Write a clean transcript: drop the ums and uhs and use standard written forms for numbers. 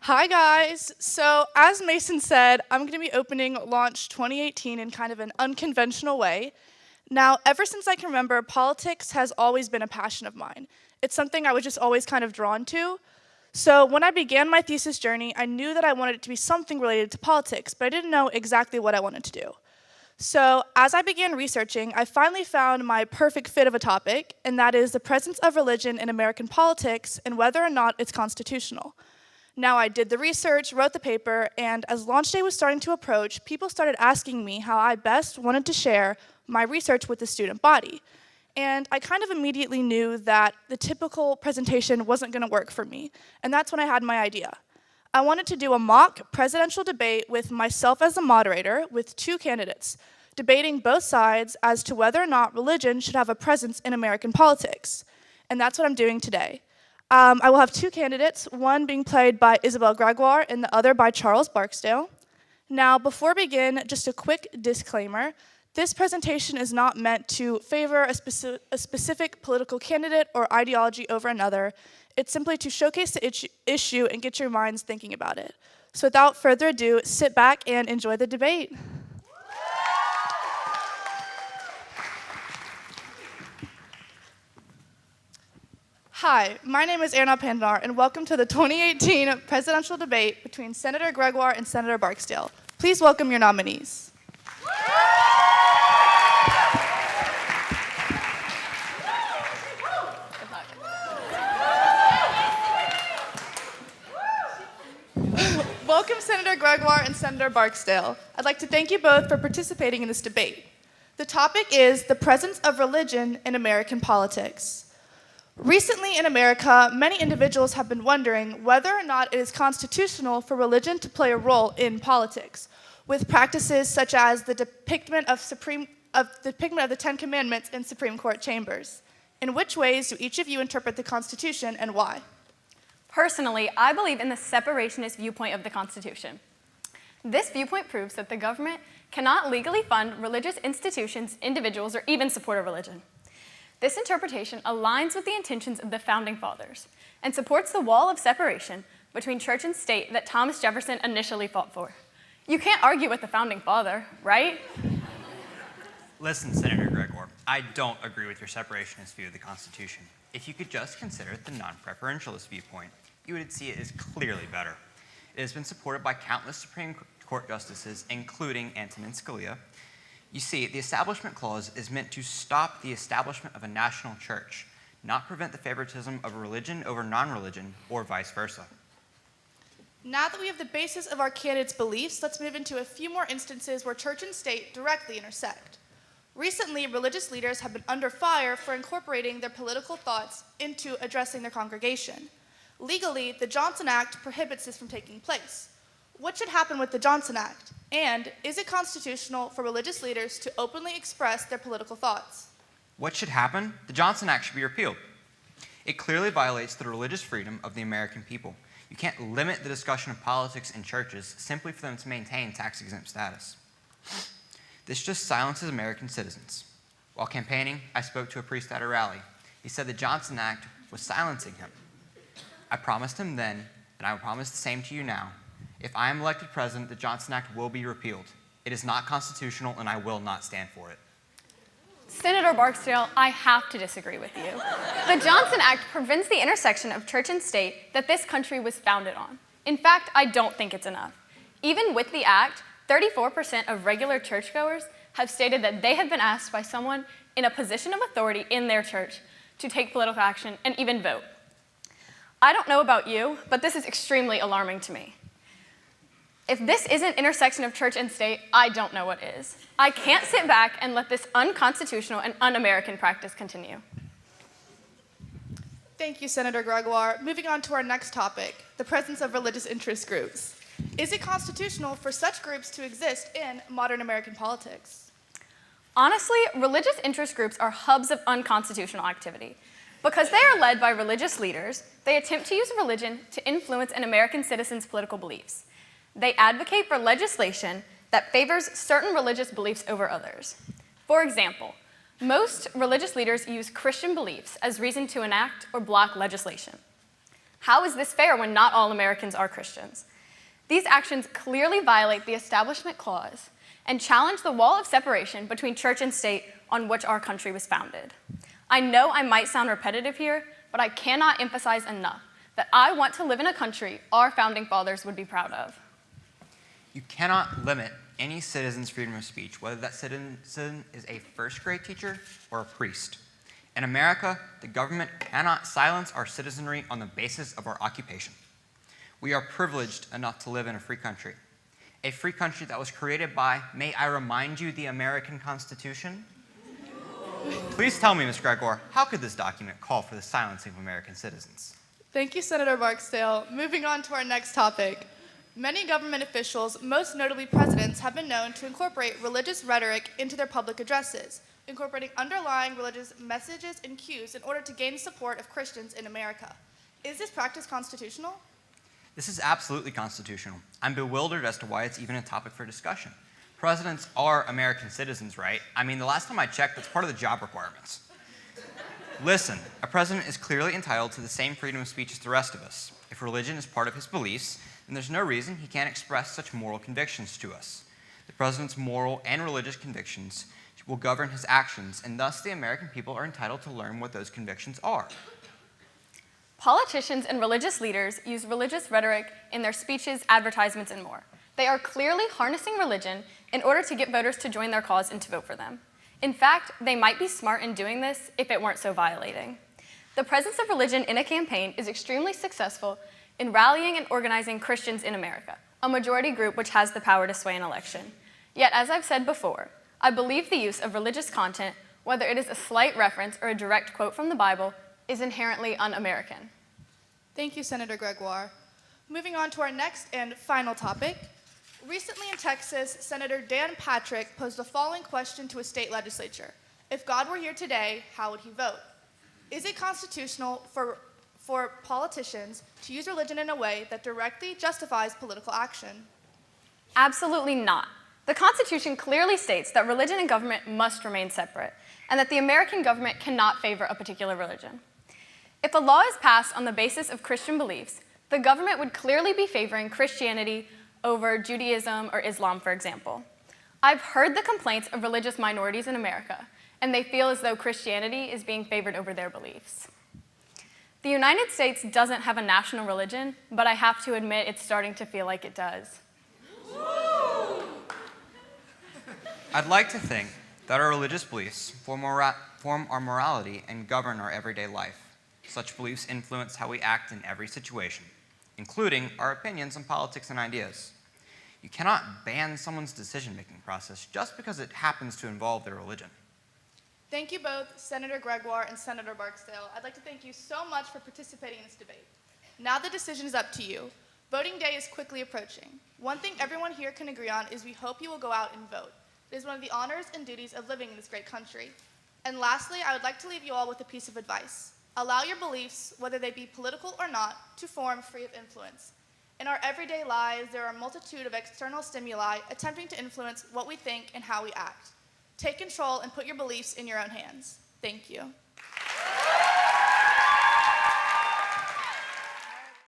Hi guys! So as Mason said, I'm going to be opening Launch 2018 in kind of an unconventional way. Now, ever since I can remember, politics has always been a passion of mine. It's something I was just always kind of drawn to. So when I began my thesis journey, I knew that I wanted it to be something related to politics, but I didn't know exactly what I wanted to do. So as I began researching, I finally found my perfect fit of a topic, and that is the presence of religion in American politics and whether or not it's constitutional. Now, I did the research, wrote the paper, and as launch day was starting to approach, people started asking me how I best wanted to share my research with the student body. And I kind of immediately knew that the typical presentation wasn't going to work for me, and that's when I had my idea. I wanted to do a mock presidential debate with myself as the moderator with two candidates, debating both sides as to whether or not religion should have a presence in American politics. And that's what I'm doing today. I will have two candidates, one being played by Isabel Gregoire and the other by Charles Barksdale. Now, before I begin, just a quick disclaimer. This presentation is not meant to favor a specific political candidate or ideology over another. It's simply to showcase the issue and get your minds thinking about it. So without further ado, sit back and enjoy the debate. Hi, my name is Erin Alpandinar, and welcome to the 2018 presidential debate between Senator Gregoire and Senator Barksdale. Please welcome your nominees. Welcome, Senator Gregoire and Senator Barksdale. I'd like to thank you both for participating in this debate. The topic is the presence of religion in American politics. Recently in America, many individuals have been wondering whether or not it is constitutional for religion to play a role in politics, with practices such as the depictment of the Ten Commandments in Supreme Court chambers. In which ways do each of you interpret the Constitution and why? Personally, I believe in the separationist viewpoint of the Constitution. This viewpoint proves that the government cannot legally fund religious institutions, individuals, or even support a religion. This interpretation aligns with the intentions of the Founding Fathers and supports the wall of separation between church and state that Thomas Jefferson initially fought for. You can't argue with the Founding Father, right? Listen, Senator Gregoire, I don't agree with your separationist view of the Constitution. If you could just consider the non-preferentialist viewpoint, you would see it as clearly better. It has been supported by countless Supreme Court justices, including Antonin Scalia. You see, the Establishment Clause is meant to stop the establishment of a national church, not prevent the favoritism of religion over non-religion, or vice versa. Now that we have the basis of our candidates' beliefs, let's move into a few more instances where church and state directly intersect. Recently, religious leaders have been under fire for incorporating their political thoughts into addressing their congregation. Legally, the Johnson Act prohibits this from taking place. What should happen with the Johnson Act? And is it constitutional for religious leaders to openly express their political thoughts? What should happen? The Johnson Act should be repealed. It clearly violates the religious freedom of the American people. You can't limit the discussion of politics in churches simply for them to maintain tax-exempt status. This just silences American citizens. While campaigning, I spoke to a priest at a rally. He said the Johnson Act was silencing him. I promised him then, and I will promise the same to you now. If I am elected president, the Johnson Act will be repealed. It is not constitutional, and I will not stand for it. Senator Barksdale, I have to disagree with you. The Johnson Act prevents the intersection of church and state that this country was founded on. In fact, I don't think it's enough. Even with the act, 34% of regular churchgoers have stated that they have been asked by someone in a position of authority in their church to take political action and even vote. I don't know about you, but this is extremely alarming to me. If this isn't intersection of church and state, I don't know what is. I can't sit back and let this unconstitutional and un-American practice continue. Thank you, Senator Gregoire. Moving on to our next topic, the presence of religious interest groups. Is it constitutional for such groups to exist in modern American politics? Honestly, religious interest groups are hubs of unconstitutional activity. Because they are led by religious leaders, they attempt to use religion to influence an American citizen's political beliefs. They advocate for legislation that favors certain religious beliefs over others. For example, most religious leaders use Christian beliefs as reason to enact or block legislation. How is this fair when not all Americans are Christians? These actions clearly violate the Establishment Clause and challenge the wall of separation between church and state on which our country was founded. I know I might sound repetitive here, but I cannot emphasize enough that I want to live in a country our founding fathers would be proud of. You cannot limit any citizen's freedom of speech, whether that citizen is a first-grade teacher or a priest. In America, the government cannot silence our citizenry on the basis of our occupation. We are privileged enough to live in a free country that was created by, may I remind you, the American Constitution? Please tell me, Ms. Gregoire, how could this document call for the silencing of American citizens? Thank you, Senator Barksdale. Moving on to our next topic. Many government officials, most notably presidents, have been known to incorporate religious rhetoric into their public addresses, incorporating underlying religious messages and cues in order to gain the support of Christians in America. Is this practice constitutional? This is absolutely constitutional. I'm bewildered as to why it's even a topic for discussion. Presidents are American citizens, right? I mean, the last time I checked, that's part of the job requirements. Listen, a president is clearly entitled to the same freedom of speech as the rest of us. If religion is part of his beliefs, then there's no reason he can't express such moral convictions to us. The president's moral and religious convictions will govern his actions, and thus the American people are entitled to learn what those convictions are. Politicians and religious leaders use religious rhetoric in their speeches, advertisements, and more. They are clearly harnessing religion in order to get voters to join their cause and to vote for them. In fact, they might be smart in doing this if it weren't so violating. The presence of religion in a campaign is extremely successful in rallying and organizing Christians in America, a majority group which has the power to sway an election. Yet, as I've said before, I believe the use of religious content, whether it is a slight reference or a direct quote from the Bible, is inherently un-American. Thank you, Senator Gregoire. Moving on to our next and final topic. Recently in Texas, Senator Dan Patrick posed the following question to a state legislature. If God were here today, how would he vote? Is it constitutional for politicians to use religion in a way that directly justifies political action? Absolutely not. The Constitution clearly states that religion and government must remain separate, and that the American government cannot favor a particular religion. If a law is passed on the basis of Christian beliefs, the government would clearly be favoring Christianity over Judaism or Islam, for example. I've heard the complaints of religious minorities in America, and they feel as though Christianity is being favored over their beliefs. The United States doesn't have a national religion, but I have to admit it's starting to feel like it does. I'd like to think that our religious beliefs form our morality and govern our everyday life. Such beliefs influence how we act in every situation, including our opinions on politics and ideas. You cannot ban someone's decision-making process just because it happens to involve their religion. Thank you both, Senator Gregoire and Senator Barksdale. I'd like to thank you so much for participating in this debate. Now the decision is up to you. Voting day is quickly approaching. One thing everyone here can agree on is we hope you will go out and vote. It is one of the honors and duties of living in this great country. And lastly, I would like to leave you all with a piece of advice. Allow your beliefs, whether they be political or not, to form free of influence. In our everyday lives, there are a multitude of external stimuli attempting to influence what we think and how we act. Take control and put your beliefs in your own hands. Thank you.